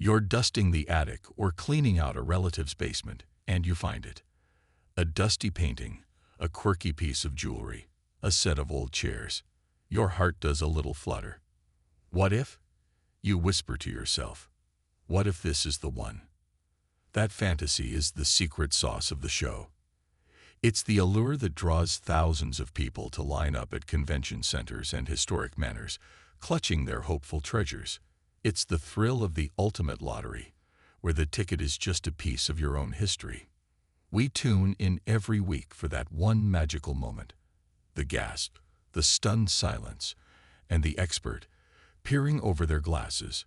You're dusting the attic or cleaning out a relative's basement, and you find it. A dusty painting, a quirky piece of jewelry, a set of old chairs. Your heart does a little flutter. What if? You whisper to yourself. What if this is the one? That fantasy is the secret sauce of the show. It's the allure that draws thousands of people to line up at convention centers and historic manors, clutching their hopeful treasures. It's the thrill of the ultimate lottery, where the ticket is just a piece of your own history. We tune in every week for that one magical moment. The gasp, the stunned silence, and the expert, peering over their glasses,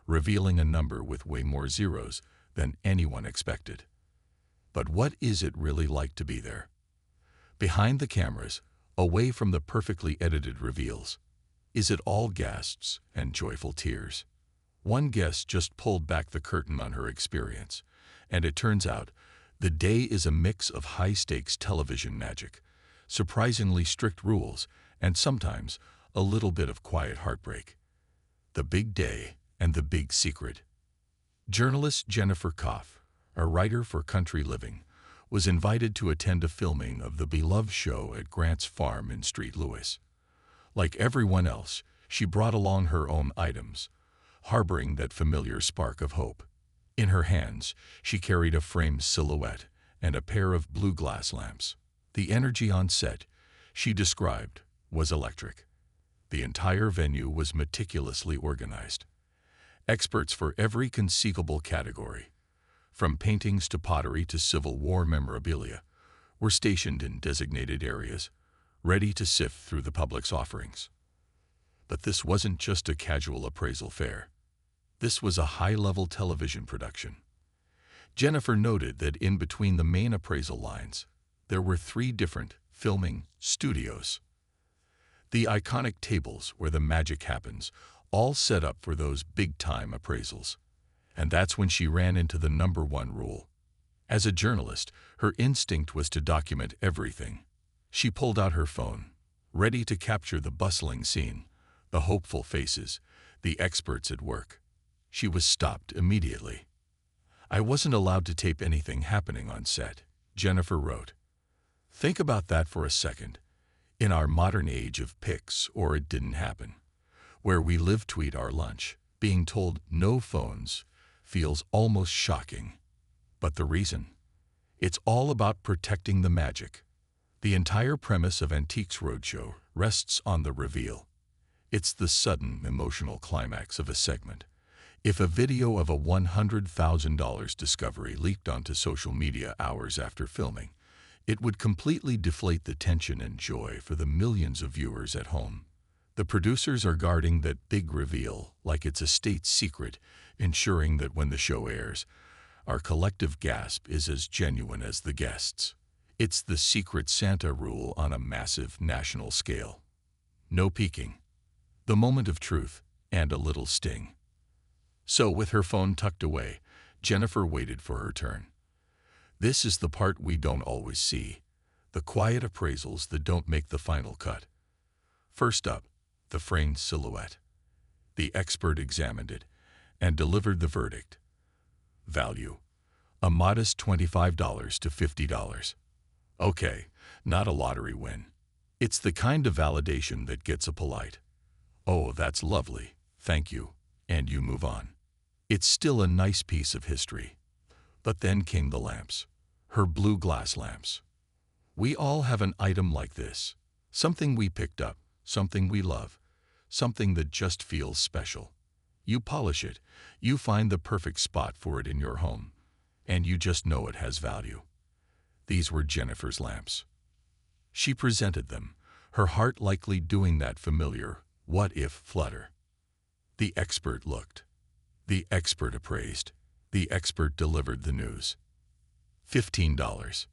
revealing a number with way more zeros than anyone expected. But what is it really like to be there? Behind the cameras, away from the perfectly edited reveals, is it all gasps and joyful tears? One guest just pulled back the curtain on her experience, and it turns out the day is a mix of high-stakes television magic, surprisingly strict rules, and sometimes a little bit of quiet heartbreak. The big day and the big secret. Journalist Jennifer Koff, a writer for Country Living, was invited to attend a filming of the beloved show at Grant's Farm in St. Louis. Like everyone else, she brought along her own items, harboring that familiar spark of hope. In her hands, she carried a framed silhouette and a pair of blue glass lamps. The energy on set, she described, was electric. The entire venue was meticulously organized. Experts for every conceivable category, from paintings to pottery to Civil War memorabilia, were stationed in designated areas, ready to sift through the public's offerings. But this wasn't just a casual appraisal fair. This was a high-level television production. Jennifer noted that in between the main appraisal lines, there were 3 different filming studios. The iconic tables where the magic happens, all set up for those big-time appraisals. And that's when she ran into the #1 rule. As a journalist, her instinct was to document everything. She pulled out her phone, ready to capture the bustling scene, the hopeful faces, the experts at work. She was stopped immediately. "I wasn't allowed to tape anything happening on set," Jennifer wrote. Think about that for a second. In our modern age of pics or it didn't happen, where we live to eat our lunch, being told no phones feels almost shocking. But the reason? It's all about protecting the magic. The entire premise of Antiques Roadshow rests on the reveal. It's the sudden emotional climax of a segment. If a video of a $100,000 discovery leaked onto social media hours after filming, it would completely deflate the tension and joy for the millions of viewers at home. The producers are guarding that big reveal like it's a state secret, ensuring that when the show airs, our collective gasp is as genuine as the guests. It's the Secret Santa rule on a massive national scale. No peeking. The moment of truth and a little sting. So with her phone tucked away, Jennifer waited for her turn. This is the part we don't always see, the quiet appraisals that don't make the final cut. First up, the framed silhouette. The expert examined it and delivered the verdict. Value: a modest $25 to $50. Okay, not a lottery win. It's the kind of validation that gets a polite, "Oh, that's lovely, thank you," and you move on. It's still a nice piece of history. But then came the lamps, her blue glass lamps. We all have an item like this, something we picked up, something we love, something that just feels special. You polish it, you find the perfect spot for it in your home, and you just know it has value. These were Jennifer's lamps. She presented them, her heart likely doing that familiar what-if flutter. The expert looked. The expert appraised. The expert delivered the news. $15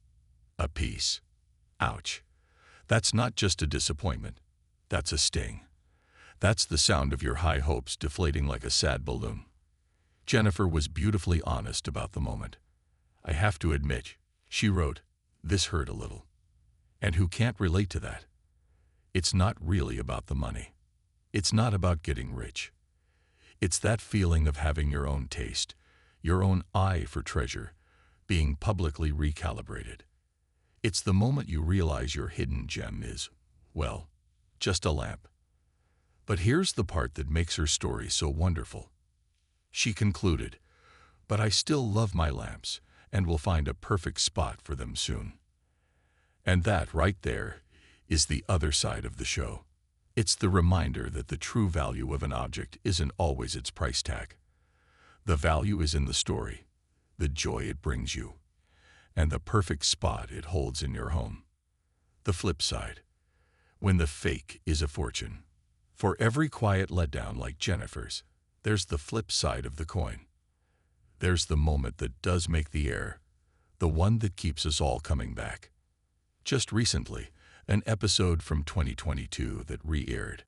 a piece. Ouch. That's not just a disappointment. That's a sting. That's the sound of your high hopes deflating like a sad balloon. Jennifer was beautifully honest about the moment. "I have to admit," she wrote, "this hurt a little." And who can't relate to that? It's not really about the money. It's not about getting rich. It's that feeling of having your own taste, your own eye for treasure, being publicly recalibrated. It's the moment you realize your hidden gem is, well, just a lamp. But here's the part that makes her story so wonderful. She concluded, "But I still love my lamps and will find a perfect spot for them soon." And that right there is the other side of the show. It's the reminder that the true value of an object isn't always its price tag. The value is in the story, the joy it brings you, and the perfect spot it holds in your home. The flip side, when the fake is a fortune. For every quiet letdown like Jennifer's, there's the flip side of the coin. There's the moment that does make the air, the one that keeps us all coming back. Just recently, an episode from 2022 that re-aired.